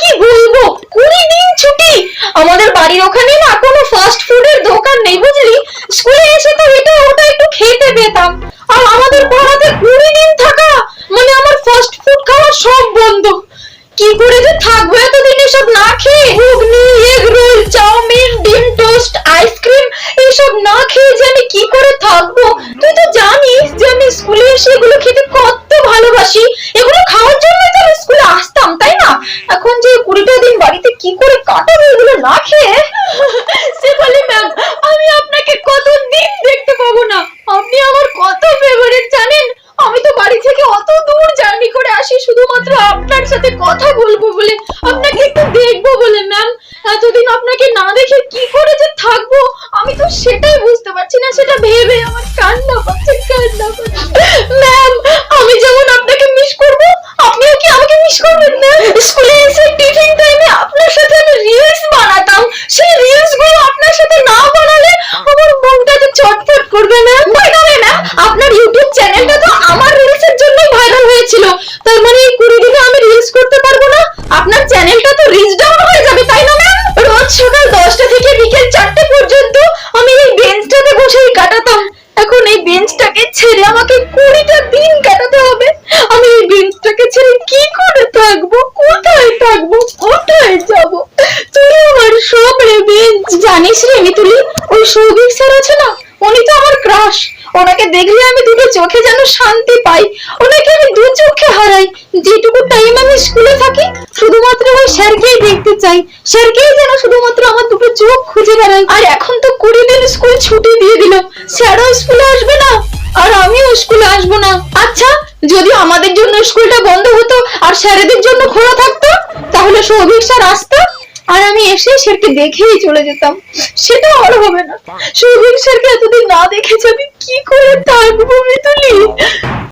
কি বলবো, 20 দিন ছুটি। আমাদের বাড়ির ওখানে না কোনো ফাস্ট ফুডের দোকান নেই বুঝলি, স্কুলে এসে তো এটা ওটা একটু খেতে পেতাম। আর আমাদের পাড়াতে 20 দিন থাকা মানে আমার ফাস্ট ফুড খাওয়া সব বন্ধ। কি করে যে থাকবো এতদিন এসব না খেয়ে? ঘুগনি, এগ রোল, চাউমিন, ডিম টোস্ট, আইসক্রিম এইসব না খেয়ে যে আমি কি করে থাকবো? তুই তো জানিস যে আমি স্কুলে এসে এগুলো খেতে কত ভালোবাসি। এগুলো খাওয়ার জন্যই তো আমি স্কুলে আসতাম, তাই না? এখন যে 20টা দিন বাড়িতে কি করে কাটাবো এগুলো না খেয়ে? শেফালি ম্যাম, আমি আপনাকে কতদিন দেখতে পাবো না। আপনি আমার কত ফেভারিট জানেন। আমি তো বাড়ি থেকে অত দূর জার্নি করে আসি শুধুমাত্র আপনার সাথে কথা বলবো বলে, আপনাকে একটু দেখবো বলে। ম্যাম, এতদিন আপনাকে না দেখে কি করে যে থাকবো আমি তো সেটাই বুঝতে পারছি না। সেটা ভেবে আমার কান্না পাচ্ছে। ম্যাম, আমি যেমন আপনাকে মিস করব, আপনিও কি আমাকে মিস করবেন না? স্কুলে এসে টিফিন টাইমে আপনার সাথে আমি রিলস বানাতাম। সেই রিলস গুলো আপনার সাথে না বানালে আমার মনটা যে চটপট করবে। ম্যাম, ম্যাম, আপনার ইউটিউব চ্যানেলটা তো আমার রিলসের জন্যই ভাইরাল হয়েছিল। তার মানে এই 20 দিনে আমি রিলস করতে পারবো না? আপনার চ্যানেলটা তো রিচ ডাউন হয়ে যাবে, তাই না ম্যাম? রোজ সকাল 10টা থেকে বিকেল 4টে পর্যন্ত আমি এই বেঞ্চটাতে বসেই কাটাতাম। এখন এই বেঞ্চটাকে ছেড়ে আমাকে 20টা দিন কাটাতে হবে। আমি এই বেঞ্চটাকে ছেড়ে কি করে থাকবো? কোথায় থাকবো? কোথায় যাবো? তুই আমার সব রে বেঞ্চ। জানিস রে মিতুলি, ওই সৌভিক স্যার আছে না, উনি তো আমার ক্রাশ। ওনাকে দেখলে আমি দুটো চোখে যেন শান্তি পাই। ওনাকে আমি দু চোখে হারাই। যেটুকু টাইম আমি স্কুলে থাকি শুধুমাত্র ওই স্যারকেই দেখতে চাই। স্যারকেই যেন শুধুমাত্র আমার দুটো চোখ খুঁজে বেড়াই। আর এখন তো 20 দিন স্কুল ছুটি দিয়ে দিল। স্যারও স্কুলে আসবে না আর আমিও স্কুলে আসবো না। আচ্ছা, যদি আমাদের জন্য স্কুলটা বন্ধ হতো আর স্যারেদের জন্য খোলা থাকতো, তাহলে সৌভিক স্যার আসতো আর আমি এসে স্যারকে দেখেই চলে যেতাম। সেটা আর হবে না। সৌভিক স্যারকে এতদিন না দেখে যাবি কি করে থাকবো মিতুলি?